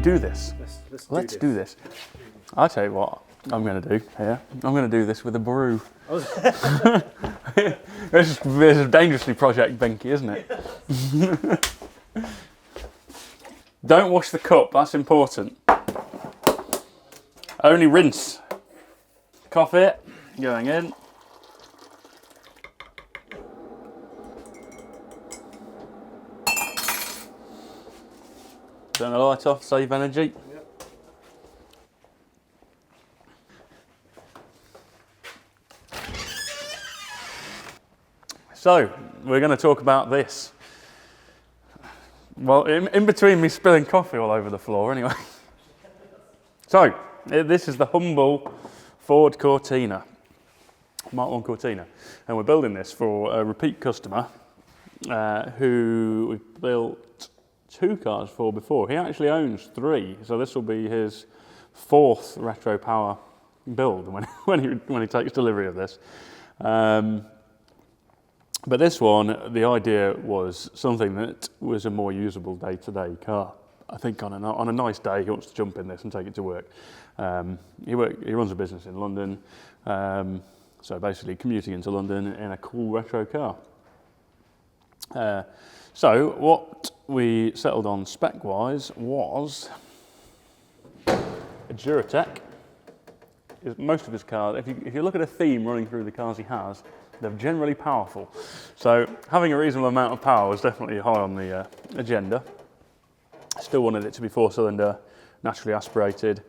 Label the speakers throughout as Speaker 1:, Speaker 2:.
Speaker 1: do this? Let's do this. I'll tell you what I'm going to do here. I'm going to do this with a brew. This is dangerously Project Binky, isn't it? Don't wash the cup, that's important. Only rinse. Coffee going in. Turn the light off, save energy. Yep. So, we're going to talk about this. Well, in between me spilling coffee all over the floor anyway. So, this is the humble Ford Cortina, Mark 1 Cortina. And we're building this for a repeat customer who we've built 2 cars for before. He actually owns 3, so this will be his 4th Retropower build when he takes delivery of this. But this one, the idea was something that was a more usable day-to-day car. I think on a nice day, he wants to jump in this and take it to work. He runs a business in London, so basically commuting into London in a cool retro car. So what we settled on spec-wise was a Duratec. Most of his cars, if you look at a theme running through the cars he has, they're generally powerful. So having a reasonable amount of power was definitely high on the agenda. Still wanted it to be 4-cylinder, naturally aspirated.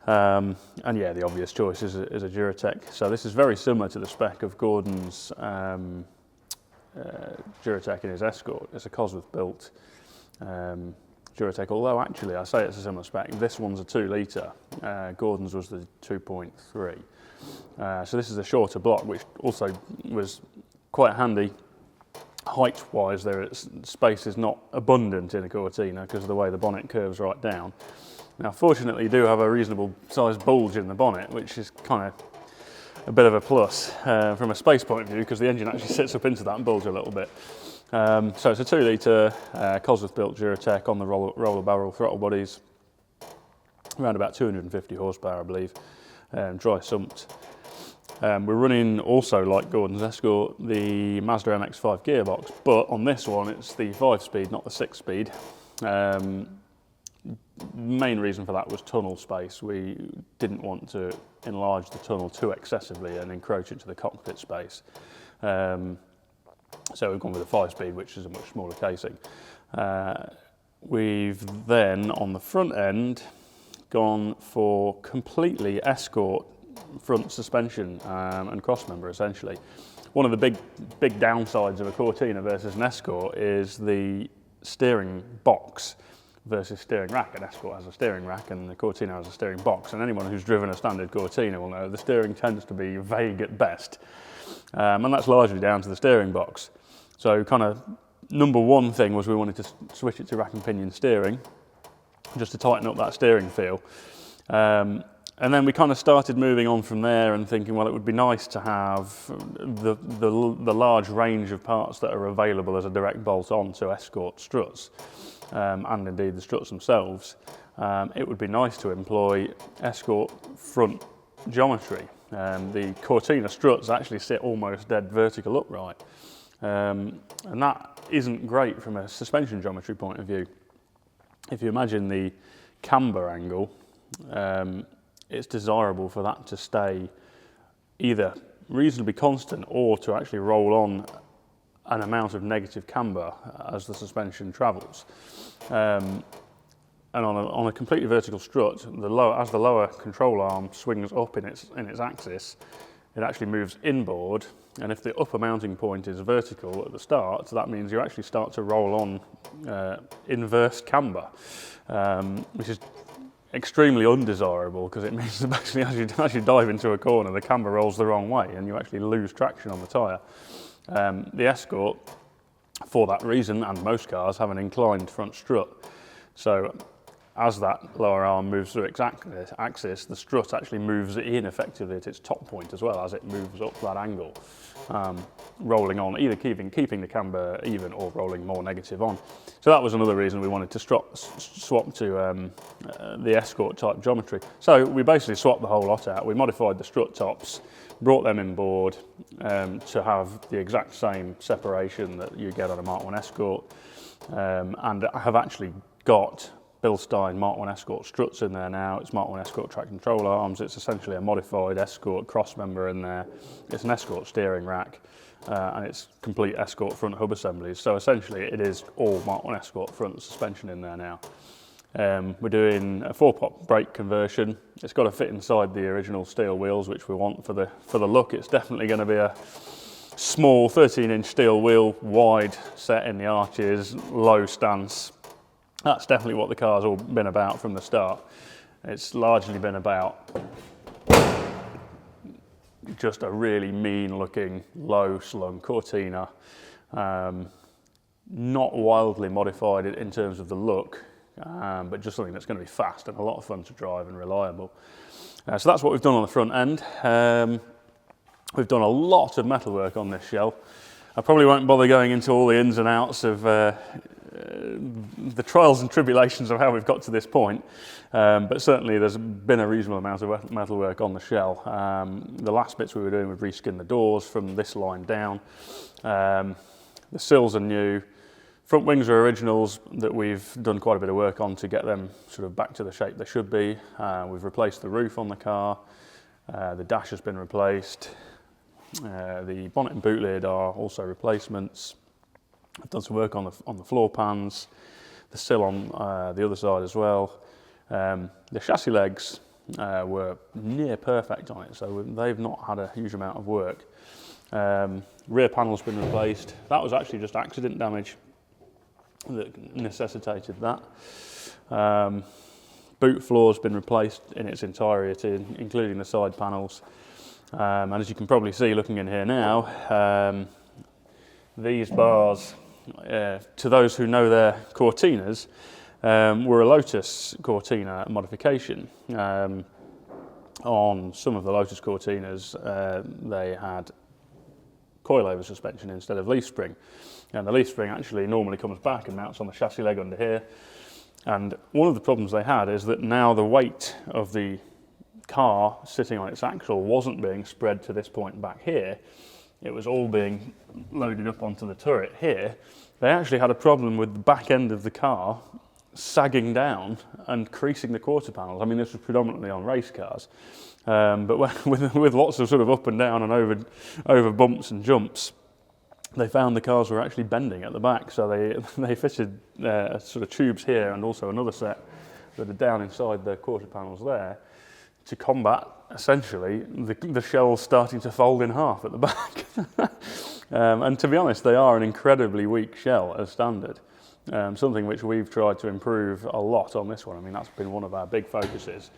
Speaker 1: And yeah, the obvious choice is a Duratec. So this is very similar to the spec of Gordon's Duratec in his Escort. It's a Cosworth built Duratec, although actually I say it's a similar spec. This one's a 2 litre, Gordon's was the 2.3. So this is a shorter block, which also was quite handy. Height-wise, space is not abundant in a Cortina because of the way the bonnet curves right down. Now, fortunately, you do have a reasonable sized bulge in the bonnet, which is kind of a bit of a plus from a space point of view, because the engine actually sits up into that and bulges a little bit. So it's a 2 litre Cosworth built Duratec on the roller barrel throttle bodies, around about 250 horsepower, I believe, dry sumped. We're running also, like Gordon's Escort, the Mazda MX-5 gearbox, but on this one it's the 5-speed, not the 6-speed. Main reason for that was tunnel space. We didn't want to enlarge the tunnel too excessively and encroach into the cockpit space. So we've gone with a 5-speed, which is a much smaller casing. We've then, on the front end, gone for completely Escort front suspension and crossmember, essentially. One of the big downsides of a Cortina versus an Escort is the steering box versus steering rack. An Escort has a steering rack and the Cortina has a steering box, and anyone who's driven a standard Cortina will know the steering tends to be vague at best, and that's largely down to the steering box. So kind of number one thing was we wanted to switch it to rack and pinion steering, just to tighten up that steering feel. And then we kind of started moving on from there and thinking, well, it would be nice to have the large range of parts that are available as a direct bolt on to Escort struts, and indeed the struts themselves. It would be nice to employ Escort front geometry. The Cortina struts actually sit almost dead vertical upright, and that isn't great from a suspension geometry point of view. If you imagine the camber angle, it's desirable for that to stay either reasonably constant or to actually roll on an amount of negative camber as the suspension travels. And on a completely vertical strut, as the lower control arm swings up in its axis, it actually moves inboard, and if the upper mounting point is vertical at the start, that means you actually start to roll on inverse camber, which is extremely undesirable, because it means that basically as you dive into a corner, the camber rolls the wrong way and you actually lose traction on the tyre. The Escort, for that reason, and most cars, have an inclined front strut. So as that lower arm moves through its axis, the strut actually moves in effectively at its top point as well as it moves up that angle, rolling on, either keeping the camber even or rolling more negative on. So that was another reason we wanted to swap to the Escort type geometry. So we basically swapped the whole lot out. We modified the strut tops, brought them inboard to have the exact same separation that you get on a Mark 1 Escort, and I have actually got Bilstein Mark 1 Escort struts in there now. It's Mark 1 Escort track control arms. It's essentially a modified Escort cross member in there. It's an Escort steering rack, and it's complete Escort front hub assemblies. So essentially it is all Mark 1 Escort front suspension in there now. We're doing a 4-pot brake conversion. It's got to fit inside the original steel wheels, which we want for the look. It's definitely going to be a small 13-inch steel wheel, wide set in the arches, low stance. That's definitely what the car's all been about from the start. It's largely been about just a really mean looking, low slung Cortina. Not wildly modified in terms of the look, but just something that's going to be fast and a lot of fun to drive and reliable. So that's what we've done on the front end. We've done a lot of metalwork on this shell. I probably won't bother going into all the ins and outs of the trials and tribulations of how we've got to this point, but certainly there's been a reasonable amount of metalwork on the shell. The last bits we were doing, we've reskinned the doors from this line down. The sills are new. Front wings are originals that we've done quite a bit of work on to get them sort of back to the shape they should be. We've replaced the roof on the car. The dash has been replaced. The bonnet and boot lid are also replacements. I've done some work on the floor pans, the sill on the other side as well. The chassis legs were near perfect on it, so they've not had a huge amount of work. Rear panel's been replaced. That was actually just accident damage that necessitated that. Boot floor's been replaced in its entirety, including the side panels. And as you can probably see looking in here now, these bars, to those who know their Cortinas, were a Lotus Cortina modification. On some of the Lotus Cortinas, they had coilover suspension instead of leaf spring. And the leaf spring actually normally comes back and mounts on the chassis leg under here. And one of the problems they had is that now the weight of the car sitting on its axle wasn't being spread to this point back here. It was all being loaded up onto the turret here. They actually had a problem with the back end of the car sagging down and creasing the quarter panels. I mean, this was predominantly on race cars, but with lots of sort of up and down and over bumps and jumps, they found the cars were actually bending at the back. So they fitted sort of tubes here and also another set that are down inside the quarter panels there to combat essentially the shells starting to fold in half at the back. And to be honest, they are an incredibly weak shell as standard. Something which we've tried to improve a lot on this one. I mean, that's been one of our big focuses.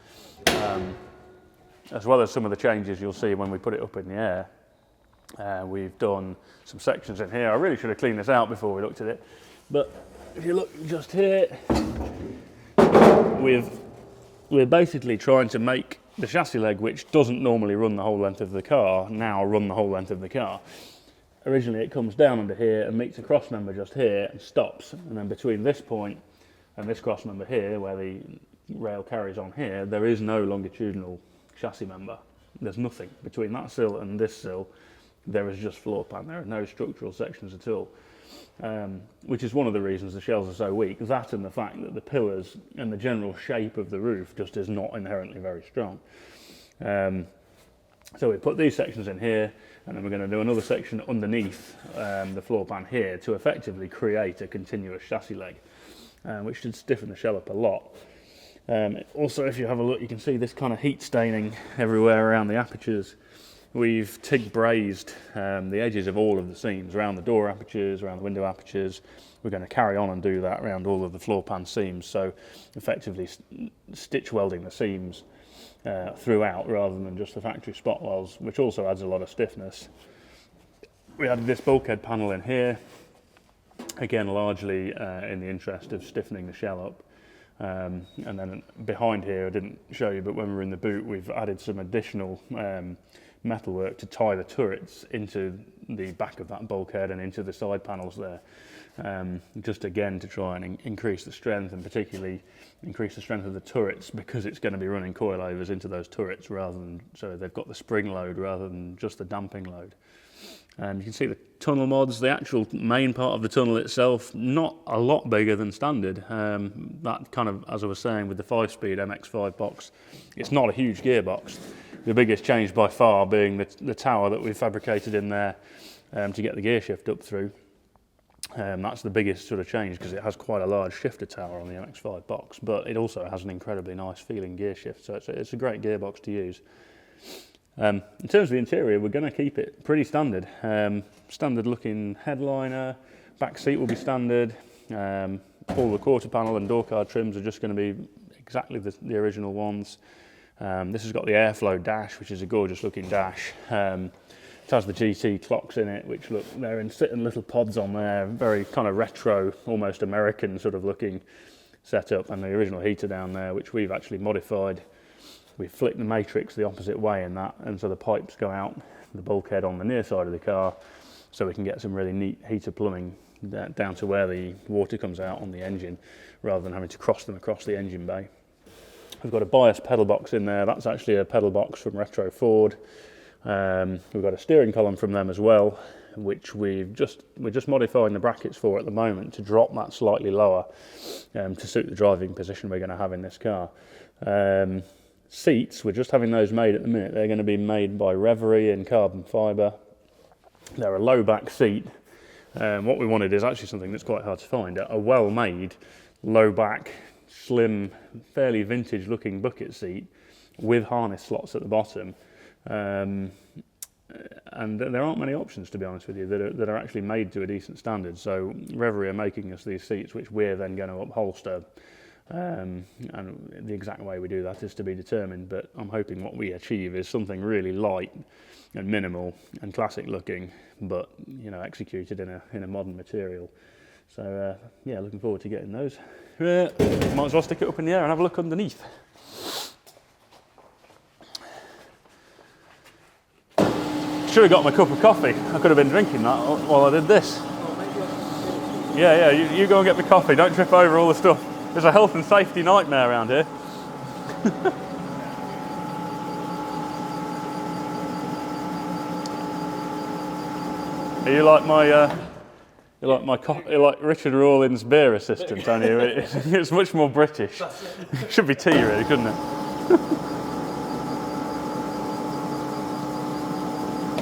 Speaker 1: As well as some of the changes you'll see when we put it up in the air. We've done some sections in here. I really should have cleaned this out before we looked at it. But if you look just here, we're basically trying to make the chassis leg, which doesn't normally run the whole length of the car, now run the whole length of the car. Originally it comes down under here and meets a cross member just here and stops, and then between this point and this cross member here, where the rail carries on here, there is no longitudinal chassis member. There's nothing between that sill and this sill. There is just floor pan. There are no structural sections at all, which is one of the reasons the shells are so weak. That and the fact that the pillars and the general shape of the roof just is not inherently very strong. So we put these sections in here, and then we're going to do another section underneath the floor pan here to effectively create a continuous chassis leg, which should stiffen the shell up a lot. Also, if you have a look, you can see this kind of heat staining everywhere around the apertures. We've TIG brazed the edges of all of the seams, around the door apertures, around the window apertures. We're going to carry on and do that around all of the floor pan seams, so effectively stitch welding the seams throughout rather than just the factory spot welds, which also adds a lot of stiffness. We added this bulkhead panel in here, again largely in the interest of stiffening the shell up. And then behind here, I didn't show you, but when we were in the boot, we've added some additional metalwork to tie the turrets into the back of that bulkhead and into the side panels there. Just again to try and increase the strength, and particularly increase the strength of the turrets, because it's going to be running coilovers into those turrets rather than, so they've got the spring load rather than just the damping load. You can see the tunnel mods, the actual main part of the tunnel itself, not a lot bigger than standard. That kind of, as I was saying, with the 5-speed MX5 box, it's not a huge gearbox. The biggest change by far being the tower that we've fabricated in there to get the gear shift up through. That's the biggest sort of change, because it has quite a large shifter tower on the MX5 box, but it also has an incredibly nice feeling gear shift, so it's a great gearbox to use. In terms of the interior, we're going to keep it pretty standard. Standard looking headliner, back seat will be standard. All the quarter panel and door card trims are just going to be exactly the original ones. This has got the airflow dash, which is a gorgeous looking dash. It has the GT clocks in it, which look, they're in sitting little pods on there, very kind of retro, almost American sort of looking setup, and the original heater down there, which we've actually modified. We flick the matrix the opposite way in that, and so the pipes go out the bulkhead on the near side of the car, so we can get some really neat heater plumbing down to where the water comes out on the engine, rather than having to cross them across the engine bay. We've got a bias pedal box in there. That's actually a pedal box from Retro Ford. We've got a steering column from them as well, which we're just modifying the brackets for at the moment to drop that slightly lower to suit the driving position we're going to have in this car. Seats, we're just having those made at the minute. They're going to be made by Reverie in carbon fibre. They're a low back seat. What we wanted is actually something that's quite hard to find, a well-made, low back, slim, fairly vintage looking bucket seat with harness slots at the bottom. And there aren't many options, to be honest with you, that are actually made to a decent standard. So Reverie are making us these seats, which we're then going to upholster. And the exact way we do that is to be determined, but I'm hoping what we achieve is something really light and minimal and classic looking, but executed in a modern material. So yeah, looking forward to getting those. Might as well stick it up in the air and have a look underneath. Should have got my cup of coffee. I could have been drinking that while I did this. Yeah, you go and get the coffee. Don't trip over all the stuff. There's a health and safety nightmare around here. You like Richard Rawlins' beer assistant, aren't you? It's much more British. Should be tea, really, couldn't it?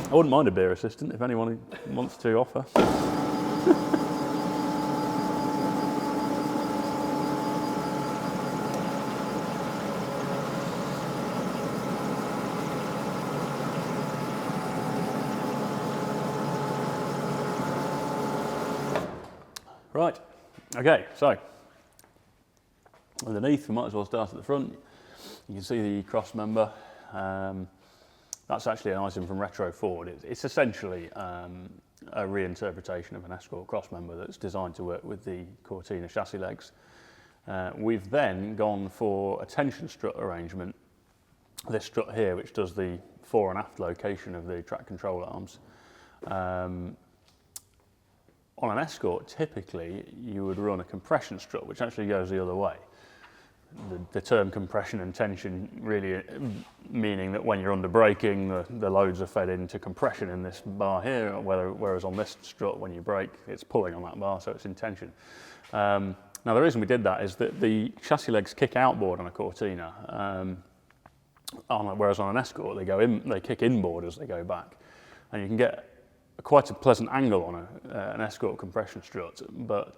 Speaker 1: I wouldn't mind a beer assistant if anyone wants to offer. Right, okay, so underneath we might as well start at the front. You can see the cross member. That's actually an item from Retro Ford. It's essentially a reinterpretation of an Escort cross member that's designed to work with the Cortina chassis legs. We've then gone for a tension strut arrangement. This strut here, which does the fore and aft location of the track control arms. On an Escort, typically, you would run a compression strut, which actually goes the other way. The term compression and tension really meaning that when you're under braking, the loads are fed into compression in this bar here, whereas on this strut, when you brake, it's pulling on that bar, so it's in tension. Now, the reason we did that is that the chassis legs kick outboard on a Cortina, whereas on an Escort, they kick inboard as they go back. And you can get quite a pleasant angle on an Escort compression strut, but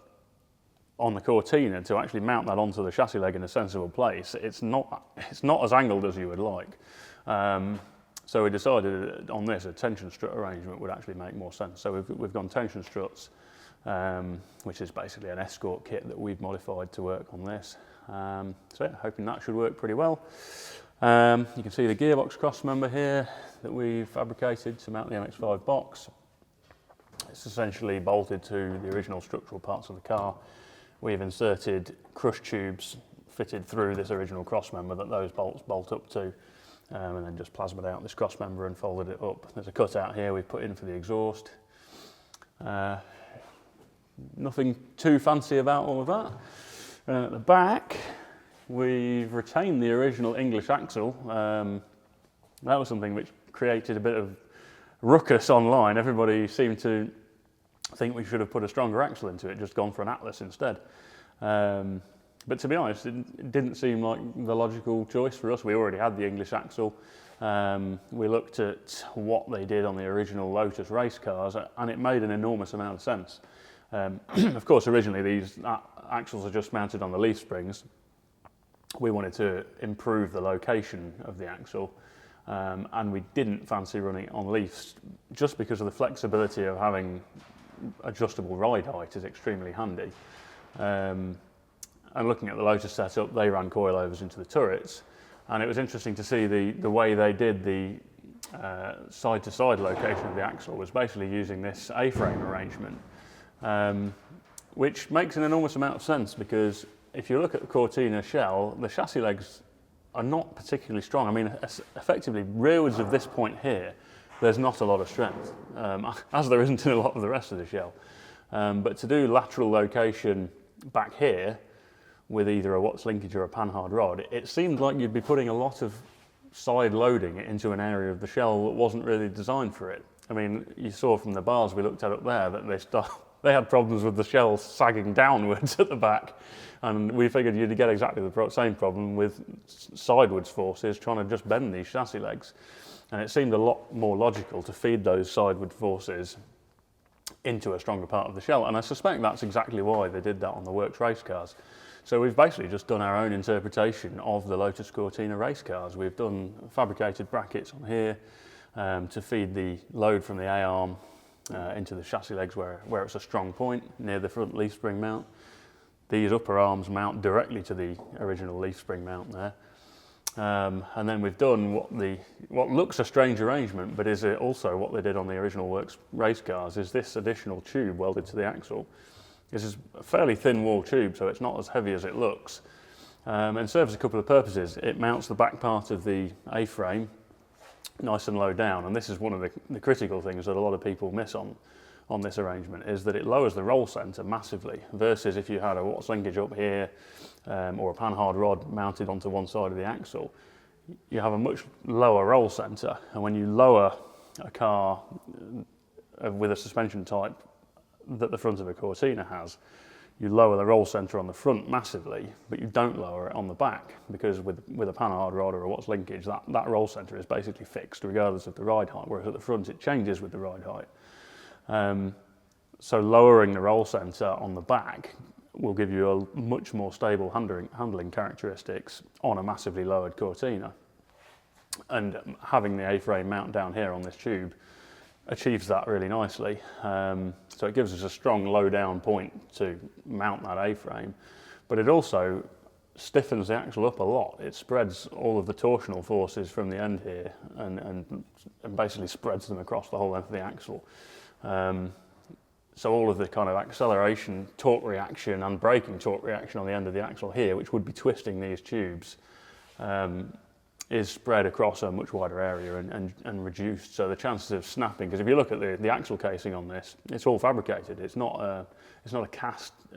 Speaker 1: on the Cortina, to actually mount that onto the chassis leg in a sensible place, it's not as angled as you would like. So we decided on this, a tension strut arrangement would actually make more sense. So we've gone tension struts, which is basically an Escort kit that we've modified to work on this. So yeah, hoping that should work pretty well. You can see the gearbox cross member here that we've fabricated to mount the MX5 box. It's essentially bolted to the original structural parts of the car. We've inserted crush tubes fitted through this original cross member that those bolts bolt up to, and then just plasmed out this cross member and folded it up. There's a cutout here we've put in for the exhaust. Nothing too fancy about all of that. At the back, we've retained the original English axle. That was something which created a bit of ruckus online. Everybody seemed to think we should have put a stronger axle into it, just gone for an Atlas instead. But to be honest, it didn't seem like the logical choice for us. We already had the English axle. We looked at what they did on the original Lotus race cars, and it made an enormous amount of sense. Of course, originally these axles are just mounted on the leaf springs. We wanted to improve the location of the axle, and we didn't fancy running it on leaves just because of the flexibility of having adjustable ride height is extremely handy. And looking at the Lotus setup, they ran coilovers into the turrets, and it was interesting to see the way they did the side-to-side location of the axle was basically using this A-frame arrangement, which makes an enormous amount of sense, because if you look at the Cortina shell, the chassis legs are not particularly strong. I mean, effectively, rearwards of this point here, there's not a lot of strength, as there isn't in a lot of the rest of the shell. But to do lateral location back here with either a Watts linkage or a panhard rod, it seemed like you'd be putting a lot of side loading into an area of the shell that wasn't really designed for it. I mean, you saw from the bars we looked at up there that they had problems with the shell sagging downwards at the back, and we figured you'd get exactly the same problem with sidewards forces trying to just bend these chassis legs. And it seemed a lot more logical to feed those sideward forces into a stronger part of the shell, and I suspect that's exactly why they did that on the Works race cars. So we've basically just done our own interpretation of the Lotus Cortina race cars. We've done fabricated brackets on here to feed the load from the A-arm into the chassis legs where it's a strong point near the front leaf spring mount. These upper arms mount directly to the original leaf spring mount there. And then we've done what looks a strange arrangement, but is also what they did on the original Works race cars, is this additional tube welded to the axle. This is a fairly thin wall tube, so it's not as heavy as it looks, and serves a couple of purposes. It mounts the back part of the A-frame nice and low down, and this is one of the critical things that a lot of people miss on this arrangement, is that it lowers the roll centre massively, versus if you had a Watts linkage up here or a panhard rod mounted onto one side of the axle. You have a much lower roll centre, and when you lower a car with a suspension type that the front of a Cortina has, you lower the roll centre on the front massively, but you don't lower it on the back, because with a panhard rod or a Watts linkage, that roll centre is basically fixed regardless of the ride height, whereas at the front it changes with the ride height. So lowering the roll centre on the back will give you a much more stable handling characteristics on a massively lowered Cortina. And having the A-frame mount down here on this tube achieves that really nicely. So it gives us a strong low down point to mount that A-frame, but it also stiffens the axle up a lot. It spreads all of the torsional forces from the end here and basically spreads them across the whole length of the axle. So all of the kind of acceleration torque reaction and braking torque reaction on the end of the axle here, which would be twisting these tubes, is spread across a much wider area and reduced. So the chances of snapping, because if you look at the axle casing on this, it's all fabricated. It's not a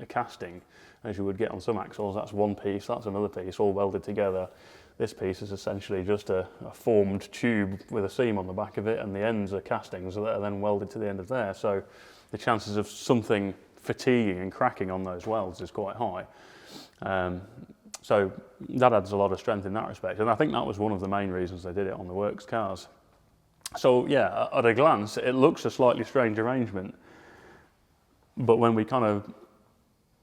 Speaker 1: casting as you would get on some axles. That's one piece, that's another piece, all welded together. This piece is essentially just a formed tube with a seam on the back of it, and the ends are castings that are then welded to the end of there. So the chances of something fatiguing and cracking on those welds is quite high. So that adds a lot of strength in that respect, and I think that was one of the main reasons they did it on the Works cars. So yeah, at a glance, it looks a slightly strange arrangement, but when we kind of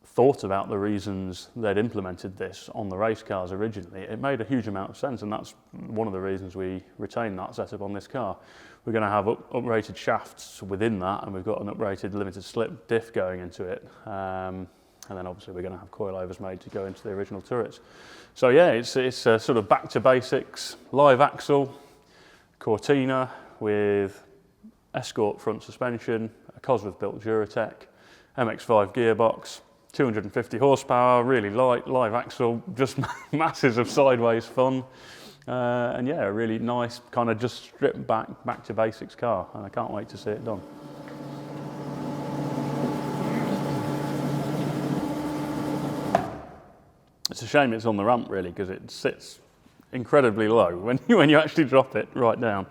Speaker 1: thought about the reasons they'd implemented this on the race cars originally, it made a huge amount of sense, and that's one of the reasons we retained that setup on this car. We're going to have uprated shafts within that, and we've got an uprated limited slip diff going into it. And then obviously we're going to have coilovers made to go into the original turrets. So yeah, it's a sort of back to basics, live axle, Cortina with Escort front suspension, a Cosworth built Duratec, MX5 gearbox, 250 horsepower, really light, live axle, just masses of sideways fun. And yeah, a really nice kind of just stripped back to basics car, and I can't wait to see it done. It's a shame it's on the ramp really, because it sits incredibly low when you actually drop it right down.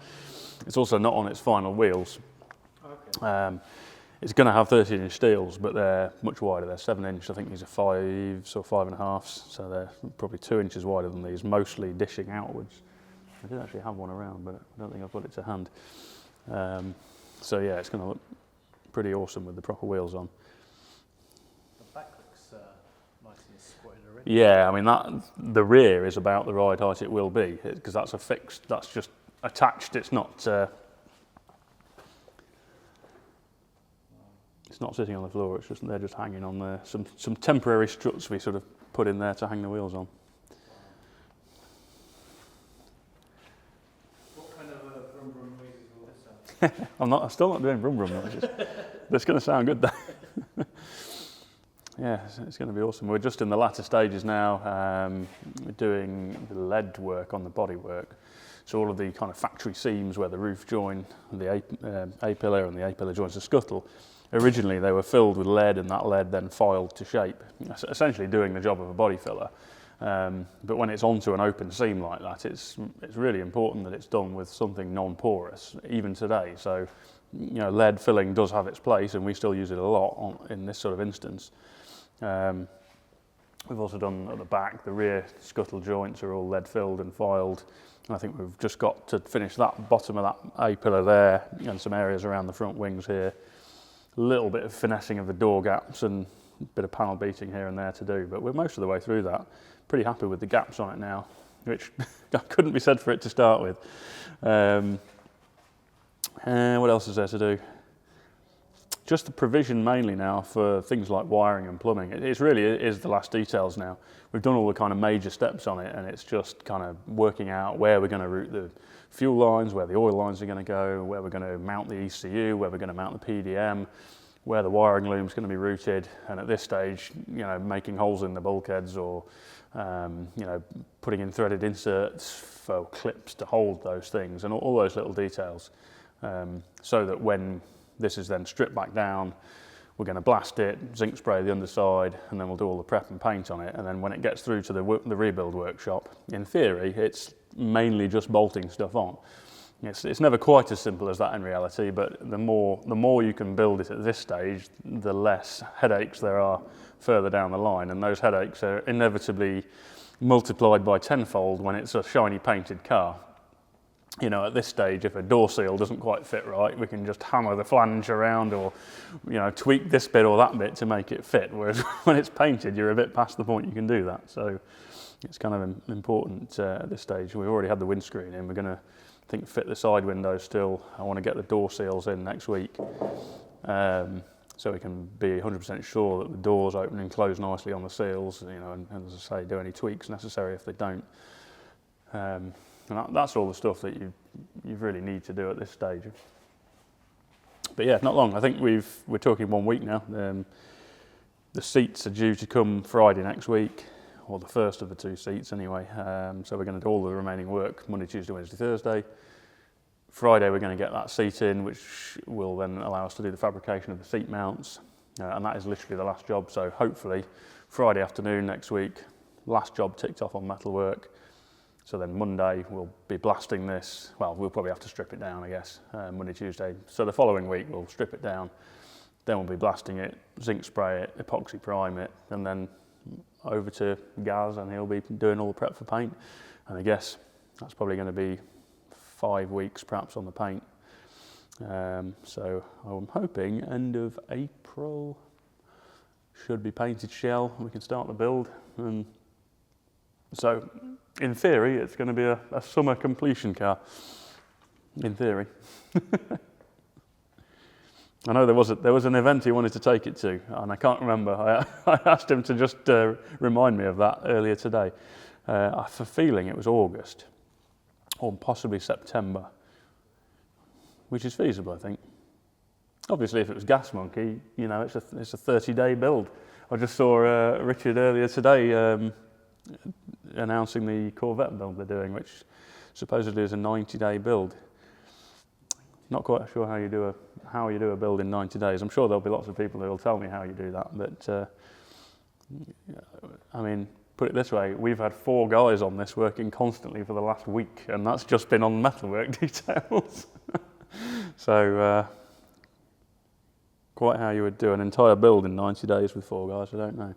Speaker 1: It's also not on its final wheels. Okay. It's going to have 13-inch steels, but they're much wider. They're 7-inch. I think these are 5s or 5.5s, so they're probably 2 inches wider than these, mostly dishing outwards. I did actually have one around, but I don't think I've got it to hand. So yeah, it's going to look pretty awesome with the proper wheels on.
Speaker 2: The back looks nice and squatted already.
Speaker 1: Yeah, I mean the rear is about the ride height it will be, because that's a fixed. That's just attached. It's not. It's not sitting on the floor. It's just they're just hanging on there. Some temporary struts we sort of put in there to hang the wheels on.
Speaker 2: What kind of brum brum noises will this sound?
Speaker 1: I'm still not doing brum brum noises. That's going to sound good though. Yeah, it's going to be awesome. We're just in the latter stages now. We're doing the lead work on the bodywork. So all of the kind of factory seams where the roof join the A-pillar and the A-pillar joins the scuttle, originally they were filled with lead, and that lead then filed to shape, essentially doing the job of a body filler. But when it's onto an open seam like that, it's really important that it's done with something non-porous, even today. So, you know, lead filling does have its place, and we still use it a lot in this sort of instance. We've also done at the back, the rear scuttle joints are all lead filled and filed. I think we've just got to finish that bottom of that A-pillar there, and some areas around the front wings here. A little bit of finessing of the door gaps and a bit of panel beating here and there to do, but we're most of the way through that. Pretty happy with the gaps on it now, which couldn't be said for it to start with. What else is there to do? Just the provision mainly now for things like wiring and plumbing. It really is the last details now. We've done all the kind of major steps on it, and it's just kind of working out where we're going to route the fuel lines, where the oil lines are going to go, where we're going to mount the ECU, where we're going to mount the PDM, where the wiring loom's going to be routed, and at this stage, you know, making holes in the bulkheads, or you know, putting in threaded inserts for clips to hold those things, and all those little details, so that when this is then stripped back down, we're going to blast it, zinc spray the underside, and then we'll do all the prep and paint on it. And then when it gets through to the rebuild workshop, in theory, it's mainly just bolting stuff on. It's never quite as simple as that in reality, but the more you can build it at this stage, the less headaches there are further down the line. And those headaches are inevitably multiplied by tenfold when it's a shiny painted car. You know, at this stage, if a door seal doesn't quite fit right, we can just hammer the flange around, or, you know, tweak this bit or that bit to make it fit. Whereas when it's painted, you're a bit past the point you can do that. So it's kind of important at this stage. We've already had the windscreen in. We're going to, I think, fit the side windows still. I want to get the door seals in next week, so we can be 100% sure that the doors open and close nicely on the seals. You know, and as I say, do any tweaks necessary if they don't. And that's all the stuff that you really need to do at this stage. But yeah, not long. I think we're talking 1 week now. The seats are due to come Friday next week, or the first of the 2 seats anyway. So we're going to do all the remaining work Monday, Tuesday, Wednesday, Thursday. Friday we're going to get that seat in, which will then allow us to do the fabrication of the seat mounts. And that is literally the last job. So hopefully Friday afternoon next week, last job ticked off on metalwork. So then Monday we'll be blasting this. Well, we'll probably have to strip it down, I guess, Monday, Tuesday. So the following week we'll strip it down. Then we'll be blasting it, zinc spray it, epoxy prime it, and then over to Gaz, and he'll be doing all the prep for paint. And I guess that's probably going to be 5 weeks perhaps on the paint. So I'm hoping end of April should be painted shell. We can start the build. And so in theory, it's going to be a summer completion car. In theory. I know there was an event he wanted to take it to, and I can't remember. I asked him to just remind me of that earlier today. I have a feeling it was August, or possibly September, which is feasible, I think. Obviously, if it was Gas Monkey, you know, it's a 30-day build. I just saw Richard earlier today announcing the Corvette build they're doing, which supposedly is a 90-day build. Not quite sure how you do a build in 90 days. I'm sure there'll be lots of people who will tell me how you do that, but I mean, put it this way, we've had 4 guys on this working constantly for the last week, and that's just been on metalwork details. So, quite how you would do an entire build in 90 days with 4 guys, I don't know.